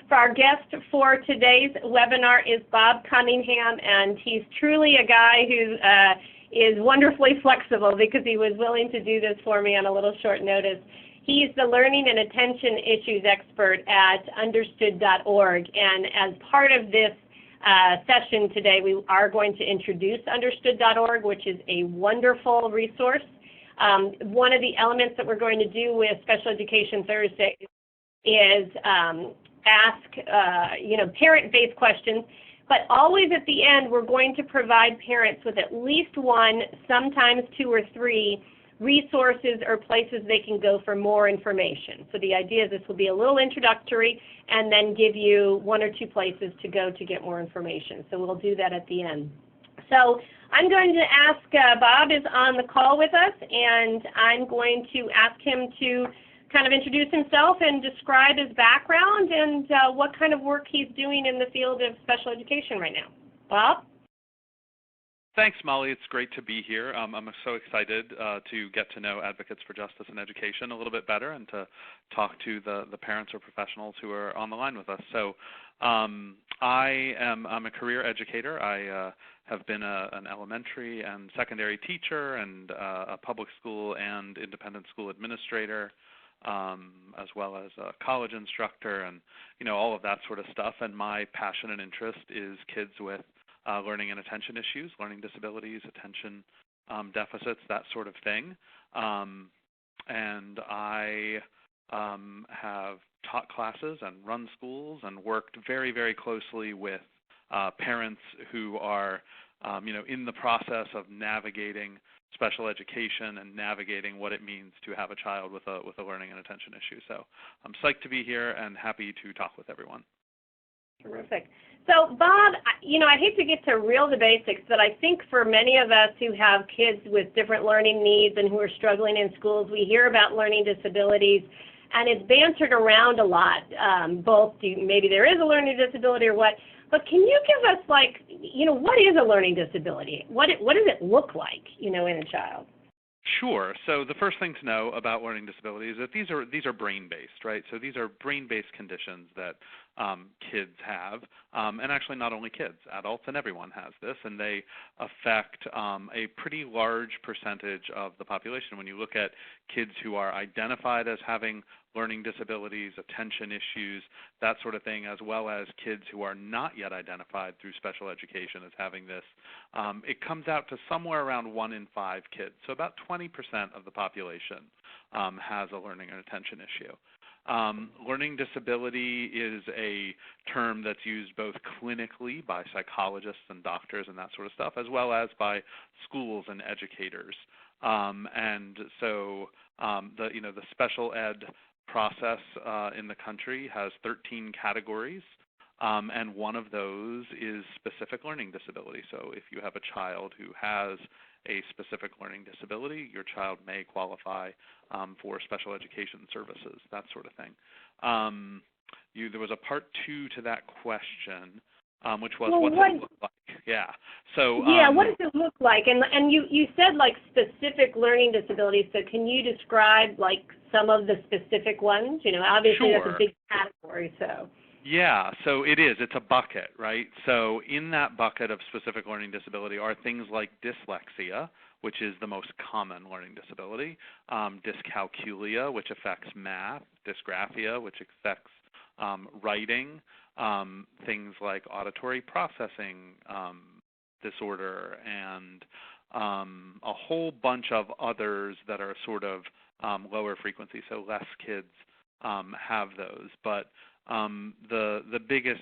For our guest for today's webinar is Bob Cunningham, and he's truly a guy who is wonderfully flexible because he was willing to do this for me on a little short notice. He's the Learning and Attention Issues expert at understood.org, and as part of this session today, we are going to introduce understood.org, which is a wonderful resource. One of the elements that we're going to do with Special Education Thursday is ask parent-based questions, but always at the end we're going to provide parents with at least one, sometimes two or three, resources or places they can go for more information. So the idea is this will be a little introductory and then give you one or two places to go to get more information. So we'll do that at the end. So I'm going to ask, Bob is on the call with us, and I'm going to ask him to kind of introduce himself and describe his background and what kind of work he's doing in the field of special education right now. Bob? Thanks, Molly. It's great to be here. I'm so excited to get to know Advocates for Justice in Education a little bit better and to talk to the parents or professionals who are on the line with us. So I'm a career educator. I have been an elementary and secondary teacher and a public school and independent school administrator, as well as a college instructor and, all of that sort of stuff. And my passion and interest is kids with learning and attention issues, learning disabilities, attention deficits, that sort of thing. And I have taught classes and run schools and worked very, very closely with parents who are, in the process of navigating special education and navigating what it means to have a child with a learning and attention issue. So I'm psyched to be here and happy to talk with everyone. Terrific. So, Bob, I hate to get to real the basics, but I think for many of us who have kids with different learning needs and who are struggling in schools, we hear about learning disabilities, and it's bantered around a lot, maybe there is a learning disability or what. But can you give us, what is a learning disability? What does it look like, in a child? Sure. So the first thing to know about learning disabilities is that these are brain-based, right? So these are brain-based conditions that kids have, and actually not only kids, adults and everyone has this, and they affect a pretty large percentage of the population. When you look at kids who are identified as having learning disabilities, attention issues, that sort of thing, as well as kids who are not yet identified through special education as having this, it comes out to somewhere around 1 in 5 kids. So about 20% of the population has a learning and attention issue. Learning disability is a term that's used both clinically by psychologists and doctors and that sort of stuff, as well as by schools and educators. And so the special ed process in the country has 13 categories, and one of those is specific learning disability. So if you have a child who has a specific learning disability, your child may qualify for special education services, that sort of thing. There was a part 2 to that question, which was what does it look like? Yeah. So what does it look like? And you said specific learning disabilities. So can you describe some of the specific ones? Obviously Sure. That's a big category. So. Yeah, so it is. It's a bucket, right? So in that bucket of specific learning disability are things like dyslexia, which is the most common learning disability, dyscalculia, which affects math, dysgraphia, which affects writing, things like auditory processing disorder, and a whole bunch of others that are sort of lower frequency, so less kids have those. But the biggest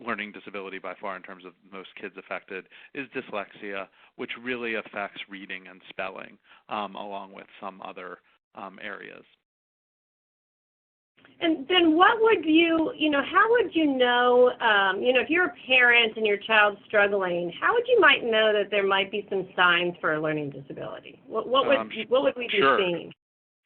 learning disability by far in terms of most kids affected is dyslexia, which really affects reading and spelling, along with some other areas. And then what would how would you know, if you're a parent and your child's struggling, how would you might know that there might be some signs for a learning disability? What would we be seeing?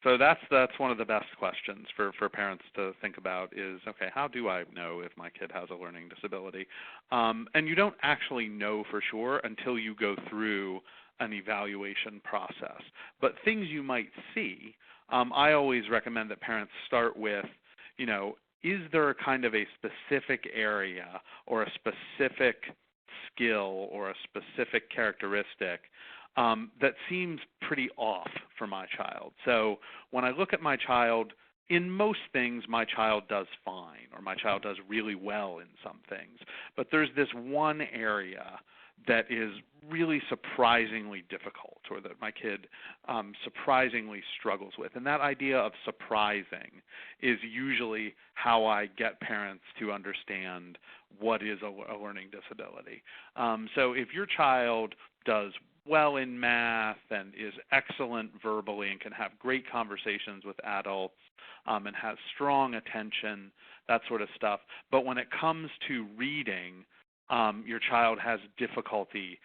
So that's one of the best questions for parents to think about is, okay, how do I know if my kid has a learning disability? And you don't actually know for sure until you go through an evaluation process. But things you might see, I always recommend that parents start with, is there a kind of a specific area or a specific skill or a specific characteristic that seems pretty off for my child? So when I look at my child, in most things my child does fine, or my child does really well in some things. But there's this one area that is really surprisingly difficult, or that my kid surprisingly struggles with. And that idea of surprising is usually how I get parents to understand what is a learning disability. So if your child does well in math and is excellent verbally and can have great conversations with adults and has strong attention, that sort of stuff, but when it comes to reading, your child has difficulty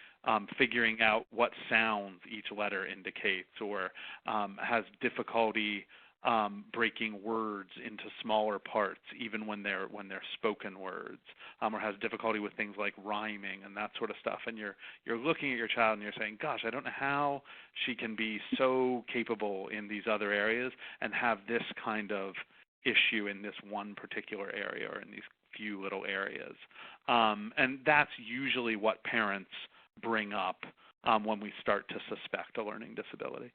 figuring out what sounds each letter indicates, or has difficulty breaking words into smaller parts, even when they're spoken words, or has difficulty with things like rhyming and that sort of stuff. And you're looking at your child and you're saying, "Gosh, I don't know how she can be so capable in these other areas and have this kind of issue in this one particular area or in these few little areas." And that's usually what parents bring up when we start to suspect a learning disability.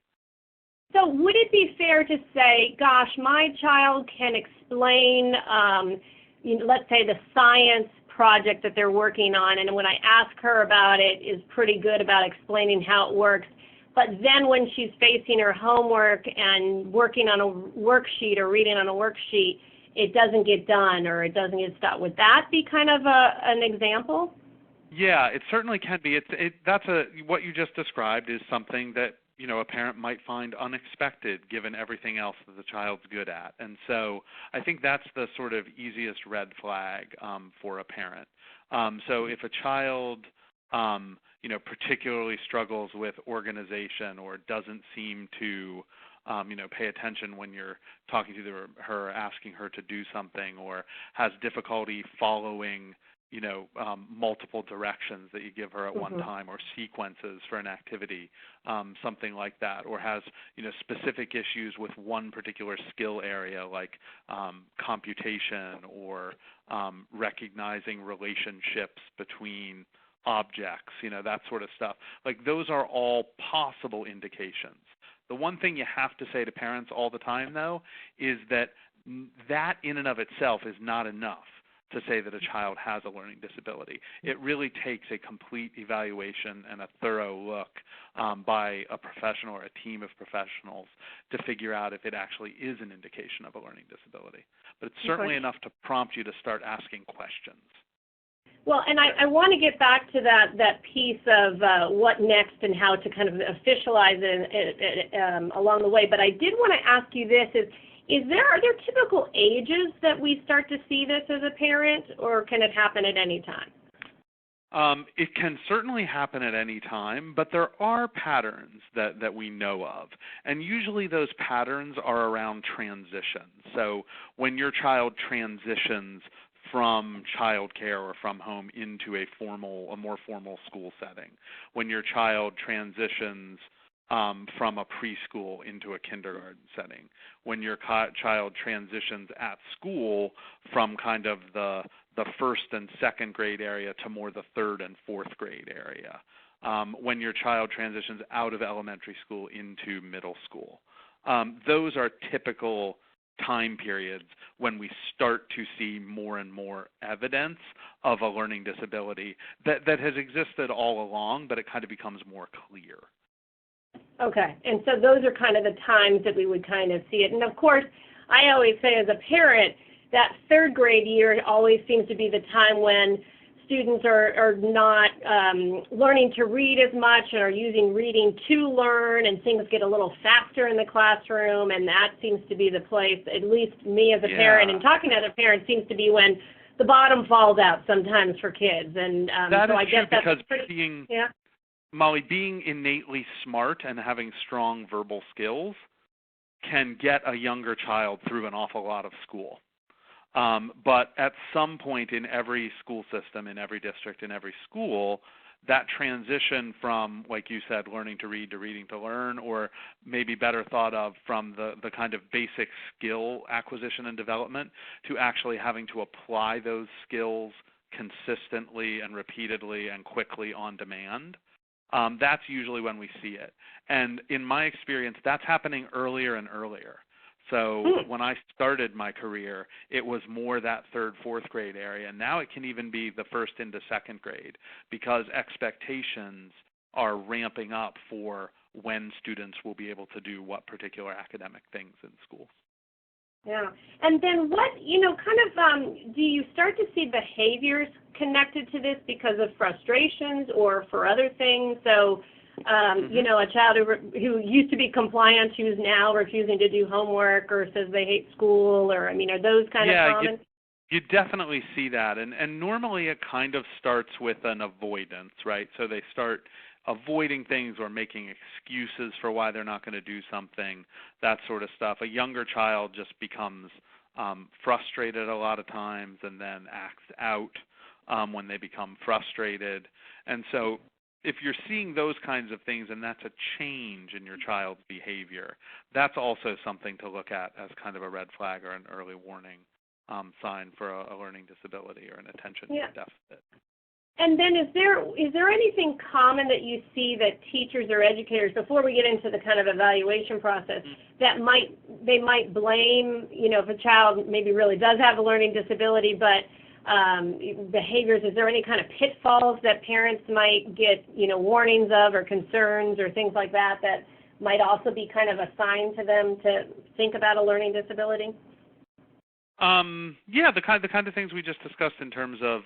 So would it be fair to say, gosh, my child can explain, let's say, the science project that they're working on, and when I ask her about it, is pretty good about explaining how it works, but then when she's facing her homework and working on a worksheet or reading on a worksheet, it doesn't get done or it doesn't get stopped? Would that be kind of an example? Yeah, it certainly can be. What you just described is something that a parent might find unexpected given everything else that the child's good at. And so I think that's the sort of easiest red flag for a parent. So if a child particularly struggles with organization or doesn't seem to pay attention when you're talking to her, asking her to do something, or has difficulty following multiple directions that you give her at one time, or sequences for an activity, something like that, or has specific issues with one particular skill area like computation or recognizing relationships between objects, that sort of stuff. Like, those are all possible indications. The one thing you have to say to parents all the time, though, is that in and of itself is not enough to say that a child has a learning disability. It really takes a complete evaluation and a thorough look by a professional or a team of professionals to figure out if it actually is an indication of a learning disability. But it's certainly enough to prompt you to start asking questions. Well, and I want to get back to that piece of what next and how to kind of officialize it along the way. But I did want to ask you this: are there typical ages that we start to see this as a parent, or can it happen at any time? It can certainly happen at any time, but there are patterns that we know of. And usually those patterns are around transition. So when your child transitions from childcare or from home into a more formal school setting, when your child transitions from a preschool into a kindergarten setting, when your child transitions at school from kind of the first and second grade area to more the third and fourth grade area, when your child transitions out of elementary school into middle school. Those are typical time periods when we start to see more and more evidence of a learning disability that has existed all along, but it kind of becomes more clear. Okay, and so those are kind of the times that we would kind of see it. And of course, I always say as a parent, that third grade year always seems to be the time when students are not learning to read as much and are using reading to learn, and things get a little faster in the classroom, and that seems to be the place, at least me as a parent and talking to other parents, seems to be when the bottom falls out sometimes for kids. And that so is I guess true, that's because Molly, being innately smart and having strong verbal skills can get a younger child through an awful lot of school. But at some point in every school system, in every district, in every school, that transition from, like you said, learning to read to reading to learn, or maybe better thought of from the kind of basic skill acquisition and development to actually having to apply those skills consistently and repeatedly and quickly on demand, that's usually when we see it. And in my experience, that's happening earlier and earlier. So when I started my career, it was more that third, fourth grade area. Now it can even be the first into second grade because expectations are ramping up for when students will be able to do what particular academic things in schools. Yeah. And then what, do you start to see behaviors connected to this because of frustrations or for other things? So, a child who used to be compliant who's now refusing to do homework or says they hate school, or, are those kind of common? You definitely see that. And normally it kind of starts with an avoidance, right? So they start avoiding things or making excuses for why they're not going to do something, that sort of stuff. A younger child just becomes frustrated a lot of times and then acts out when they become frustrated. And so if you're seeing those kinds of things and that's a change in your child's behavior, that's also something to look at as kind of a red flag or an early warning sign for a learning disability or an attention deficit. And then is there anything common that you see that teachers or educators, before we get into the kind of evaluation process, that they might blame, if a child maybe really does have a learning disability, but behaviors, is there any kind of pitfalls that parents might get, warnings of or concerns or things like that that might also be kind of a sign to them to think about a learning disability? The kind of things we just discussed in terms of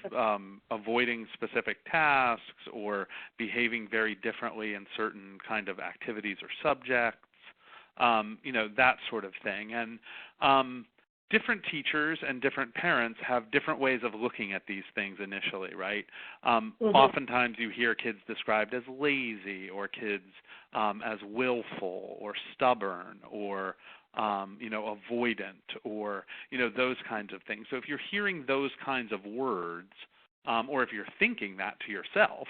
avoiding specific tasks or behaving very differently in certain kind of activities or subjects, that sort of thing. And different teachers and different parents have different ways of looking at these things initially, right? Oftentimes you hear kids described as lazy or kids as willful or stubborn or avoidant or, those kinds of things. So if you're hearing those kinds of words, or if you're thinking that to yourself,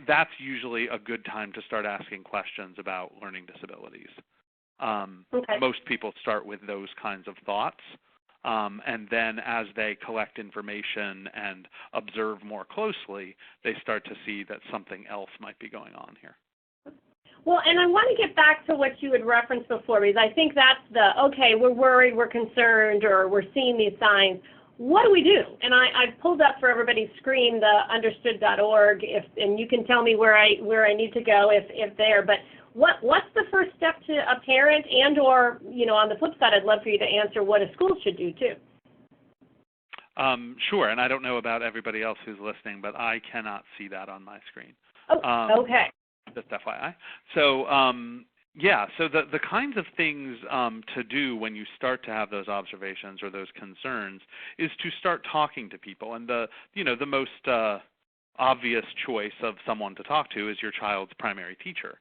that's usually a good time to start asking questions about learning disabilities. Most people start with those kinds of thoughts, and then as they collect information and observe more closely, they start to see that something else might be going on here. Well, and I want to get back to what you had referenced before, because I think that's we're worried, we're concerned, or we're seeing these signs. What do we do? And I've pulled up for everybody's screen the understood.org, and you can tell me where I need to go if there. But what's the first step to a parent, and or on the flip side, I'd love for you to answer what a school should do too. Sure, and I don't know about everybody else who's listening, but I cannot see that on my screen. Oh, okay. Just FYI. So, so the kinds of things to do when you start to have those observations or those concerns is to start talking to people. And the most obvious choice of someone to talk to is your child's primary teacher.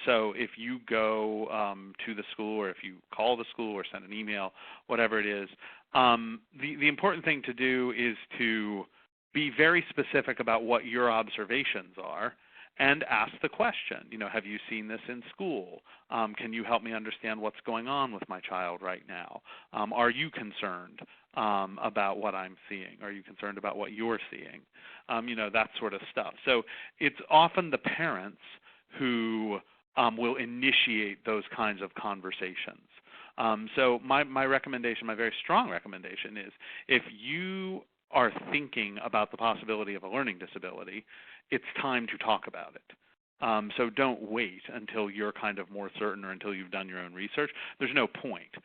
So if you go to the school, or if you call the school or send an email, whatever it is, the important thing to do is to be very specific about what your observations are and ask the question, have you seen this in school? Can you help me understand what's going on with my child right now? Are you concerned about what I'm seeing? Are you concerned about what you're seeing? That sort of stuff. So it's often the parents who will initiate those kinds of conversations. So my recommendation, my very strong recommendation is, if you are thinking about the possibility of a learning disability, it's time to talk about it. So don't wait until you're kind of more certain or until you've done your own research. There's no point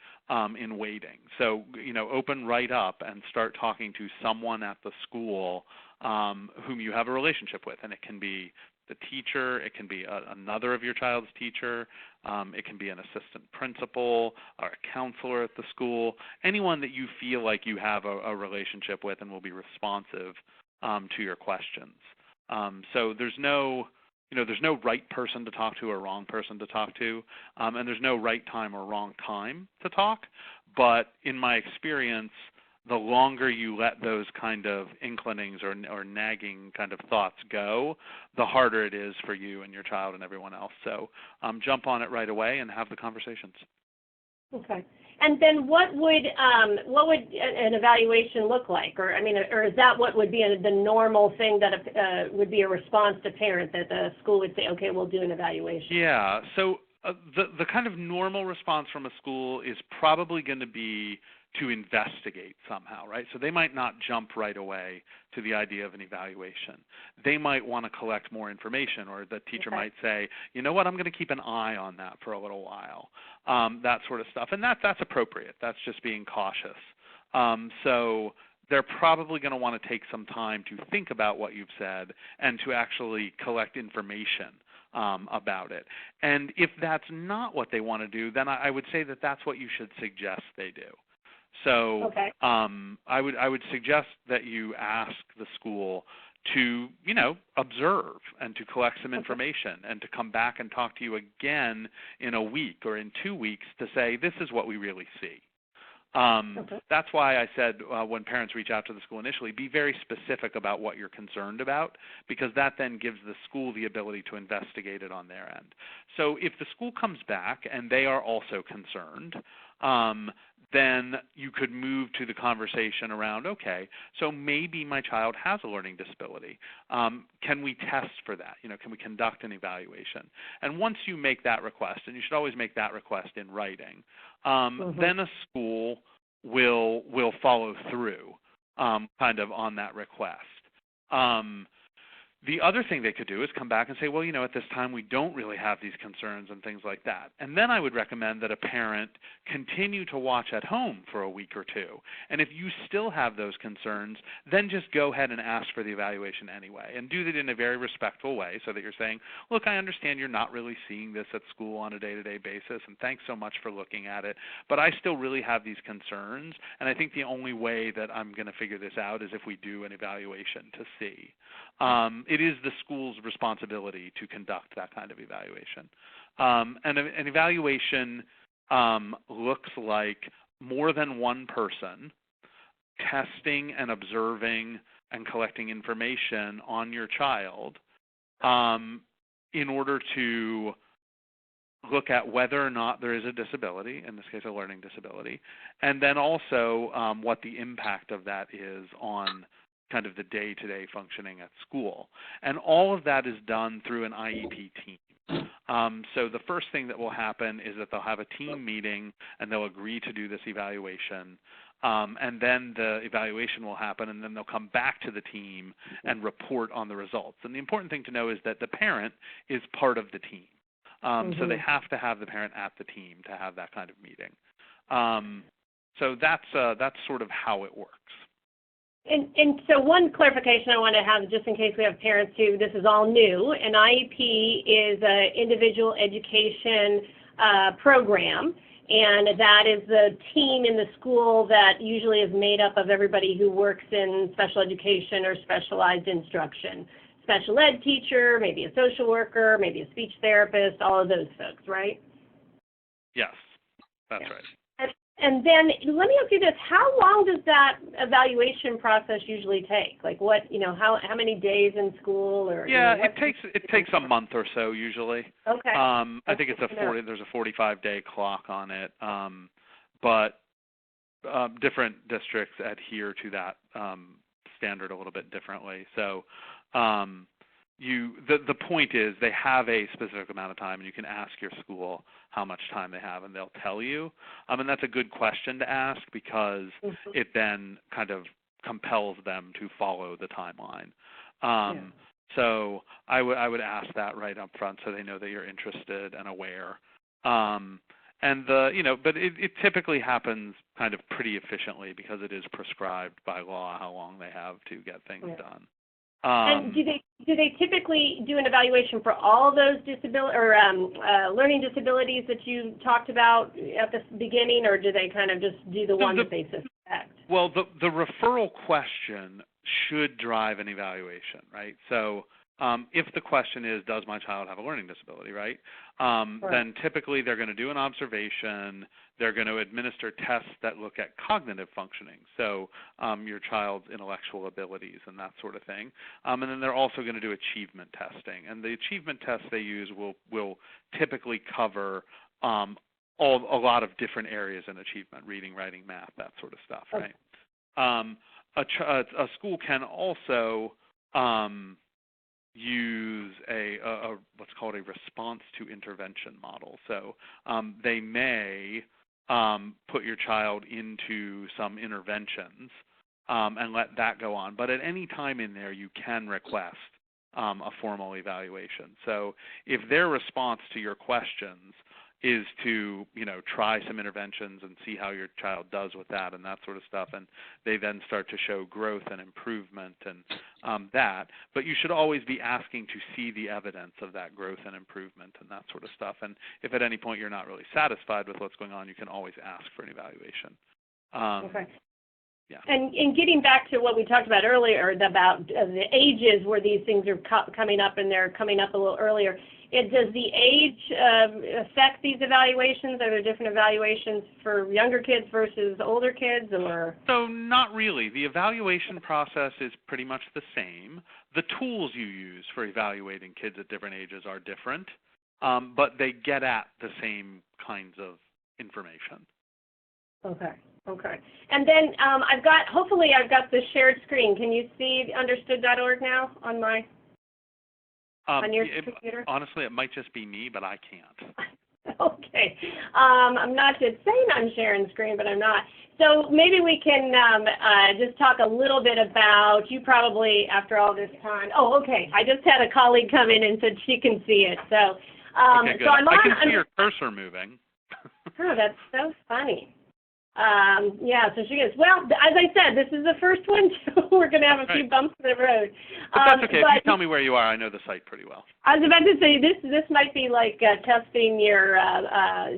in waiting. So, open right up and start talking to someone at the school whom you have a relationship with. And it can be the teacher, it can be another of your child's teacher, it can be an assistant principal or a counselor at the school, anyone that you feel like you have a relationship with and will be responsive to your questions. So there's no right person to talk to or wrong person to talk to, and there's no right time or wrong time to talk. But in my experience, the longer you let those kind of inclinings or nagging kind of thoughts go, the harder it is for you and your child and everyone else. So jump on it right away and have the conversations. Okay. And then what would an evaluation look like? Or is that what would be the normal thing that would be a response to parent, that the school would say, okay, we'll do an evaluation? Yeah. So the kind of normal response from a school is probably going to be to investigate somehow, right? So they might not jump right away to the idea of an evaluation. They might want to collect more information, or the teacher might say, you know what, I'm going to keep an eye on that for a little while, that sort of stuff. And that's appropriate. That's just being cautious. So they're probably going to want to take some time to think about what you've said and to actually collect information about it. And if that's not what they want to do, then I would say that that's what you should suggest they do. So I would suggest that you ask the school to, observe and to collect some information and to come back and talk to you again in a week or in 2 weeks to say, this is what we really see. That's why I said when parents reach out to the school initially, be very specific about what you're concerned about, because that then gives the school the ability to investigate it on their end. So if the school comes back and they are also concerned, then you could move to the conversation around, okay, so maybe my child has a learning disability. Can we test for that? Can we conduct an evaluation? And once you make that request, and you should always make that request in writing, then a school will follow through kind of on that request. The other thing they could do is come back and say, well, at this time we don't really have these concerns and things like that. And then I would recommend that a parent continue to watch at home for a week or two. And if you still have those concerns, then just go ahead and ask for the evaluation anyway. And do that in a very respectful way so that you're saying, look, I understand you're not really seeing this at school on a day-to-day basis, and thanks so much for looking at it. But I still really have these concerns, and I think the only way that I'm going to figure this out is if we do an evaluation to see. It is the school's responsibility to conduct that kind of evaluation. And an evaluation looks like more than one person testing and observing and collecting information on your child in order to look at whether or not there is a disability, in this case a learning disability, and then also what the impact of that is on kind of the day-to-day functioning at school. And all of that is done through an IEP team. So the first thing that will happen is that they'll have a team meeting and they'll agree to do this evaluation. And then the evaluation will happen, and then they'll come back to the team and report on the results. And the important thing to know is that the parent is part of the team. So they have to have the parent at the team to have that kind of meeting. So that's sort of how it works. And so one clarification I want to have, just in case we have parents who this is all new, an IEP is an individual education program, and that is the team in the school that usually is made up of everybody who works in special education or specialized instruction. Special ed teacher, maybe a social worker, maybe a speech therapist, all of those folks, right? Yes, that's right. And then let me ask you this: how long does that evaluation process usually take? Like what, how many days in school, or? Yeah, it takes a month or so usually. Okay. I think there's a 45-day clock on it, but different districts adhere to that standard a little bit differently. So the point is they have a specific amount of time, and you can ask your school how much time they have, and they'll tell you. And that's a good question to ask, because it then kind of compels them to follow the timeline. So I would ask that right up front so they know that you're interested and aware. But it typically happens kind of pretty efficiently, because it is prescribed by law how long they have to get things done. And do they typically do an evaluation for all those learning disabilities that you talked about at the beginning, or do they kind of just do the one that they suspect? Well, the referral question should drive an evaluation, right? So If the question is, does my child have a learning disability, right? Right. Then typically they're going to do an observation. They're going to administer tests that look at cognitive functioning, so your child's intellectual abilities and that sort of thing. And then they're also going to do achievement testing. And the achievement tests they use will typically cover a lot of different areas in achievement: reading, writing, math, that sort of stuff, right? A school can also use a what's called a response to intervention model. So they may put your child into some interventions and let that go on. But at any time in there, you can request a formal evaluation. So if their response to your questions is to, try some interventions and see how your child does with that and that sort of stuff, and they then start to show growth and improvement and that. But you should always be asking to see the evidence of that growth and improvement and that sort of stuff. And if at any point you're not really satisfied with what's going on, you can always ask for an evaluation. Okay. Yeah. And getting back to what we talked about earlier about the ages where these things are coming up, and they're coming up a little earlier, does the age affect these evaluations? Are there different evaluations for younger kids versus older kids, or? So not really. The evaluation process is pretty much the same. The tools you use for evaluating kids at different ages are different, but they get at the same kinds of information. Okay. Okay. And then hopefully I've got the shared screen. Can you see understood.org now on on your computer? Honestly, it might just be me, but I can't. Okay. I'm not just saying I'm sharing screen, but I'm not. So maybe we can just talk a little bit about, you probably, after all this time, okay. I just had a colleague come in and said she can see it. So, okay, good. So I can see your cursor moving. Oh, that's so funny. Yeah, so she goes, well, as I said, this is the first one, so we're going to have a few bumps in the road. But that's okay. If you tell me where you are, I know the site pretty well. I was about to say, this might be like testing your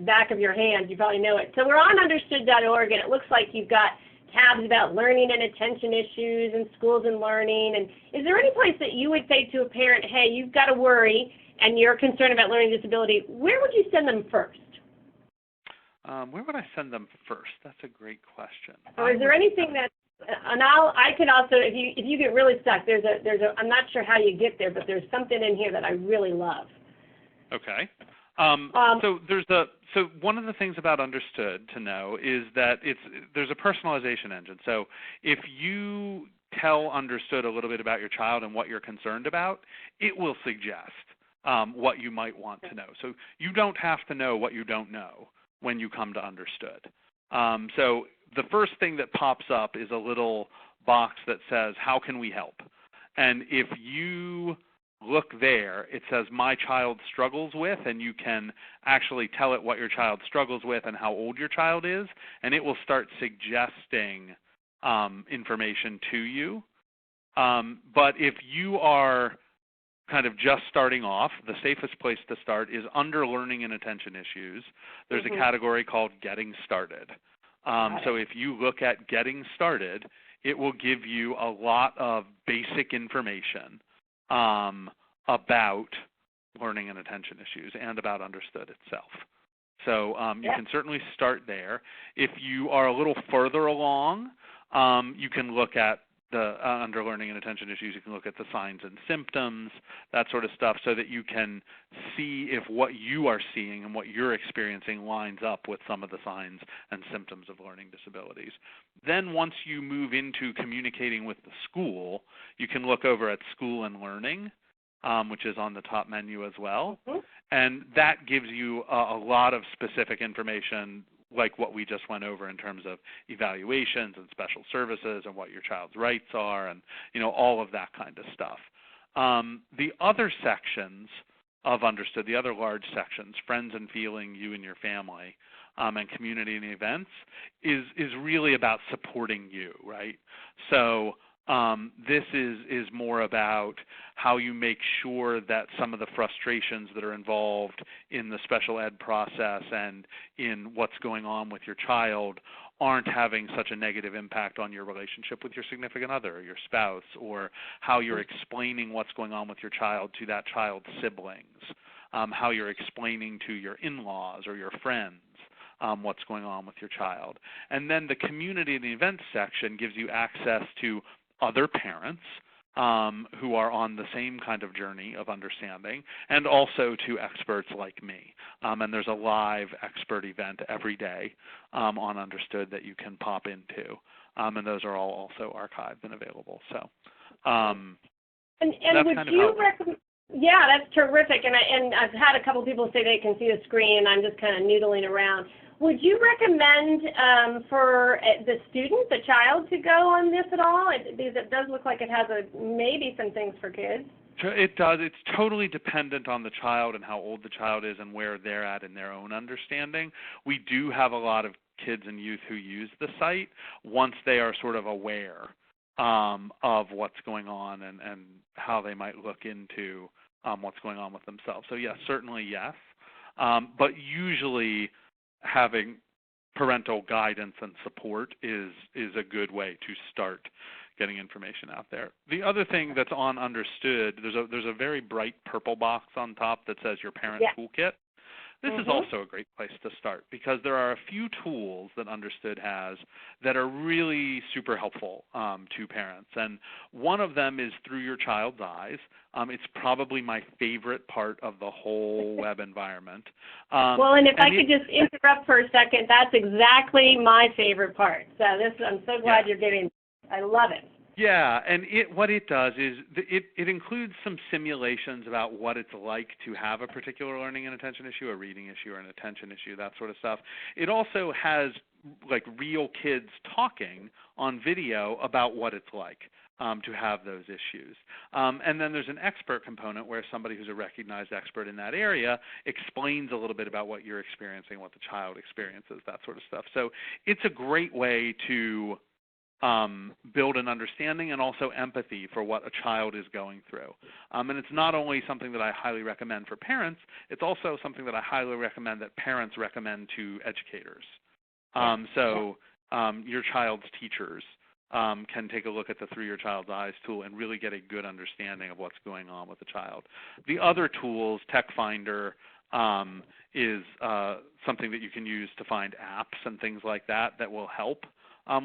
back of your hand. You probably know it. So we're on understood.org, and it looks like you've got tabs about learning and attention issues and schools and learning. And is there any place that you would say to a parent, hey, you've got to worry and you're concerned about learning disability, where would you send them first? Where would I send them first? That's a great question. Or is there anything that, and I could also, if you get really stuck, there's a, I'm not sure how you get there, but there's something in here that I really love. Okay. So one of the things about Understood to know is that there's a personalization engine. So if you tell Understood a little bit about your child and what you're concerned about, it will suggest what you might want to know. So you don't have to know what you don't know when you come to Understood. So the first thing that pops up is a little box that says, how can we help? And if you look there, it says, my child struggles with, and you can actually tell it what your child struggles with and how old your child is, and it will start suggesting information to you. But if you are kind of just starting off, the safest place to start is under learning and attention issues. There's a category called getting started. So if you look at getting started, it will give you a lot of basic information about learning and attention issues and about Understood itself. So you can certainly start there. If you are a little further along, you can look at under learning and attention issues, you can look at the signs and symptoms, that sort of stuff, so that you can see if what you are seeing and what you're experiencing lines up with some of the signs and symptoms of learning disabilities. Then once you move into communicating with the school, you can look over at School and Learning, which is on the top menu as well. And that gives you a lot of specific information, like what we just went over in terms of evaluations and special services and what your child's rights are, and all of that kind of stuff. The other sections of Understood, the other large sections, Friends and Feeling, You and Your Family, and Community and Events, is really about supporting you, right? So This is more about how you make sure that some of the frustrations that are involved in the special ed process and in what's going on with your child aren't having such a negative impact on your relationship with your significant other or your spouse, or how you're explaining what's going on with your child to that child's siblings, how you're explaining to your in-laws or your friends what's going on with your child. And then the community and the events section gives you access to other parents who are on the same kind of journey of understanding, and also to experts like me. And there's a live expert event every day on Understood that you can pop into, and those are all also archived and available. So, and that's would kind you of recommend? Yeah, that's terrific. And I've had a couple people say they can see the screen, and I'm just kind of noodling around. Would you recommend for the student, the child, to go on this at all? Because it does look like it has maybe some things for kids. It does. It's totally dependent on the child and how old the child is and where they're at in their own understanding. We do have a lot of kids and youth who use the site once they are sort of aware of what's going on and how they might look into what's going on with themselves. So yes, certainly yes. But usually having parental guidance and support is a good way to start getting information out there. The other thing that's on Understood, there's a very bright purple box on top that says your parent toolkit. This is also a great place to start because there are a few tools that Understood has that are really super helpful to parents. And one of them is Through Your Child's Eyes. It's probably my favorite part of the whole web environment. Well, and if I could just interrupt for a second, that's exactly my favorite part. So I'm so glad you're getting. I love it. Yeah, and what it does is it includes some simulations about what it's like to have a particular learning and attention issue, a reading issue or an attention issue, that sort of stuff. It also has like real kids talking on video about what it's like to have those issues. And then there's an expert component where somebody who's a recognized expert in that area explains a little bit about what you're experiencing, what the child experiences, that sort of stuff. So it's a great way to build an understanding and also empathy for what a child is going through. And it's not only something that I highly recommend for parents, it's also something that I highly recommend that parents recommend to educators. Your child's teachers can take a look at the Through Your Child's Eyes tool and really get a good understanding of what's going on with the child. The other tools, Tech Finder, is something that you can use to find apps and things like that that will help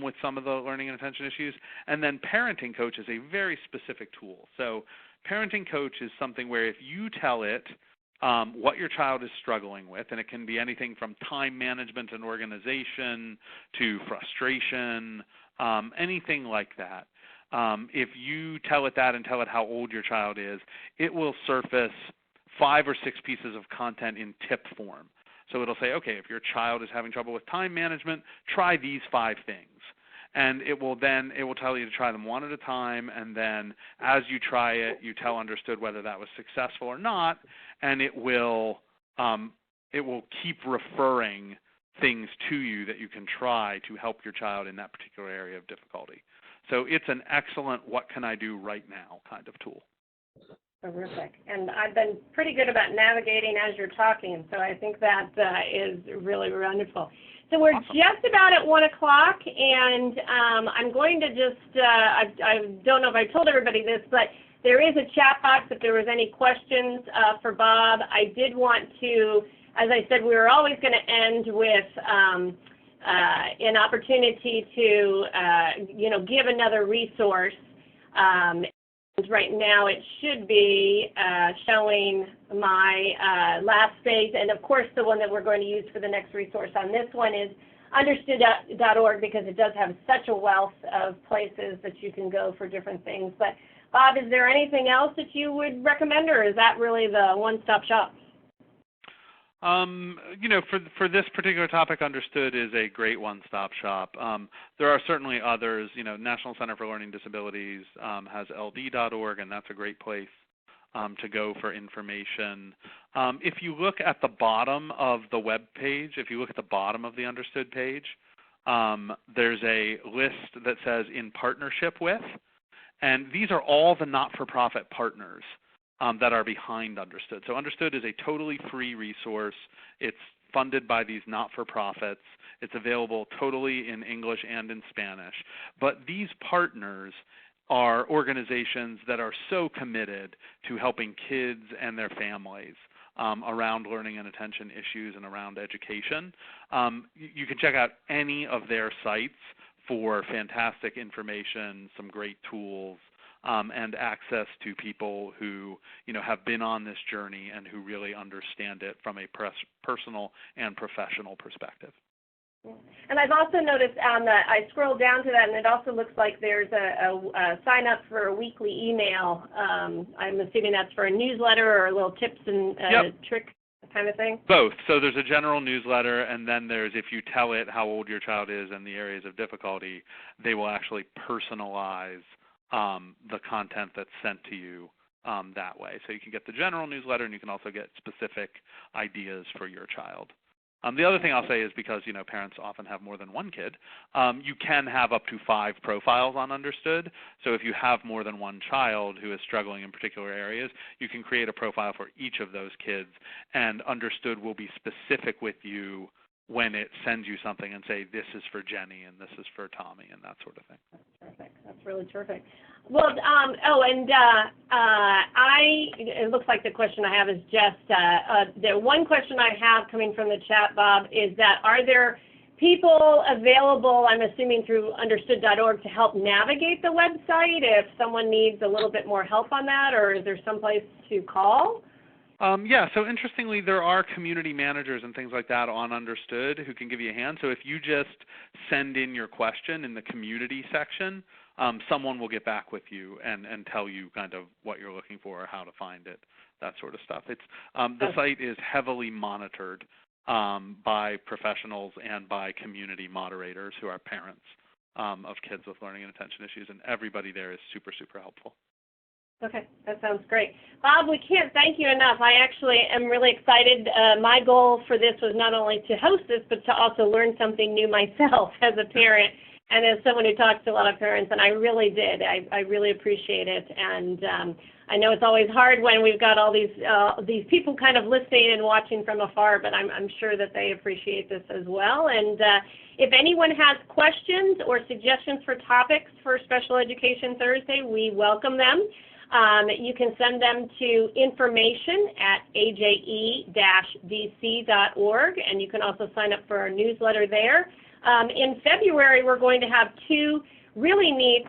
with some of the learning and attention issues. And then Parenting Coach is a very specific tool. So Parenting Coach is something where if you tell it what your child is struggling with, and it can be anything from time management and organization to frustration, anything like that. If you tell it that and tell it how old your child is, it will surface 5 or 6 pieces of content in tip form. So it'll say, okay, if your child is having trouble with time management, try these 5 things. And it will tell you to try them one at a time, and then as you try it, you tell Understood whether that was successful or not, and it will keep referring things to you that you can try to help your child in that particular area of difficulty. So it's an excellent what can I do right now kind of tool. Terrific. And I've been pretty good about navigating as you're talking, so I think that is really wonderful. So we're just about at 1 o'clock, and I'm going to just, I don't know if I told everybody this, but there is a chat box if there was any questions for Bob. I did want to, as I said, we were always going to end with an opportunity to, give another resource. Right now it should be showing my last space, and of course the one that we're going to use for the next resource on this one is understood.org, because it does have such a wealth of places that you can go for different things. But Bob, is there anything else that you would recommend, or is that really the one-stop shop? For this particular topic, Understood is a great one-stop shop. There are certainly others. National Center for Learning Disabilities has ld.org, and that's a great place to go for information. If you look at the bottom of the web page, if you look at the bottom of the Understood page, there's a list that says in partnership with, And these are all the not-for-profit partners that are behind Understood. So Understood is a totally free resource. It's funded by these not-for-profits. It's available totally in English and in Spanish. But these partners are organizations that are so committed to helping kids and their families around learning and attention issues and around education. You can check out any of their sites for fantastic information, some great tools, and access to people who have been on this journey and who really understand it from a personal and professional perspective. And I've also noticed I scrolled down to that, and it also looks like there's a sign up for a weekly email. I'm assuming that's for a newsletter or little tips and tricks kind of thing? Both. So there's a general newsletter, and then there's, if you tell it how old your child is and the areas of difficulty, they will actually personalize the content that's sent to you that way. So you can get the general newsletter, and you can also get specific ideas for your child. The other thing I'll say is because parents often have more than one kid, you can have up to 5 profiles on Understood. So if you have more than one child who is struggling in particular areas, you can create a profile for each of those kids, and Understood will be specific with you when it sends you something and say, this is for Jenny and this is for Tommy and that sort of thing. That's perfect. That's really terrific. Well, it looks like the question I have is just, the one question I have coming from the chat, Bob, is that are there people available, I'm assuming through understood.org, to help navigate the website if someone needs a little bit more help on that, or is there someplace to call? Yeah, so interestingly, there are community managers and things like that on Understood who can give you a hand. So if you just send in your question in the community section, someone will get back with you and tell you kind of what you're looking for, how to find it, that sort of stuff. It's the site is heavily monitored by professionals and by community moderators who are parents of kids with learning and attention issues, and everybody there is super, super helpful. Okay, that sounds great. Bob, we can't thank you enough. I actually am really excited. My goal for this was not only to host this, but to also learn something new myself as a parent and as someone who talks to a lot of parents, and I really did. I really appreciate it. And I know it's always hard when we've got all these people kind of listening and watching from afar, but I'm sure that they appreciate this as well. And if anyone has questions or suggestions for topics for Special Education Thursday, we welcome them. You can send them to information@aje-dc.org, and you can also sign up for our newsletter there. In February, we're going to have 2 really neat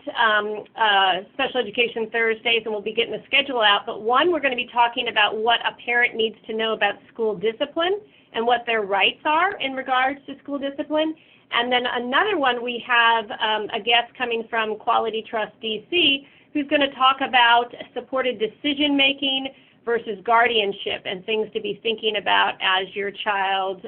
Special Education Thursdays, and we'll be getting the schedule out. But one, we're going to be talking about what a parent needs to know about school discipline and what their rights are in regards to school discipline. And then another one, we have a guest coming from Quality Trust DC, who's going to talk about supported decision-making versus guardianship and things to be thinking about as your child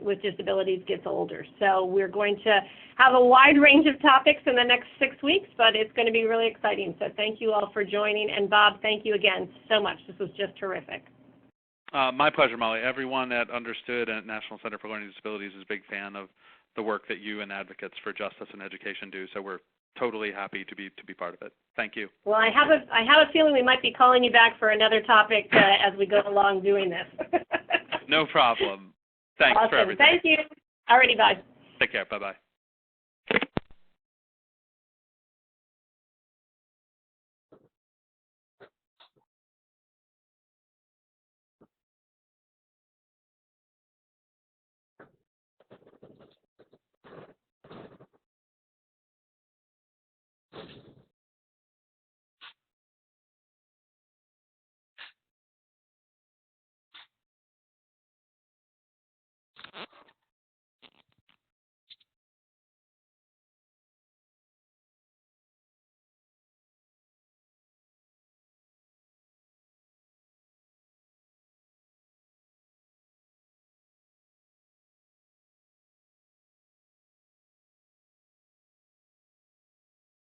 with disabilities gets older. So we're going to have a wide range of topics in the next 6 weeks, but it's going to be really exciting. So thank you all for joining. And Bob, thank you again so much. This was just terrific. My pleasure, Molly. Everyone at Understood and at National Center for Learning Disabilities is a big fan of the work that you and Advocates for Justice and Education do. So we're totally happy to be part of it. Thank you. Well, I have a feeling we might be calling you back for another topic as we go along doing this. No problem. Thanks awesome. for everything. Thank you. Alrighty, bye. Take care. Bye-bye.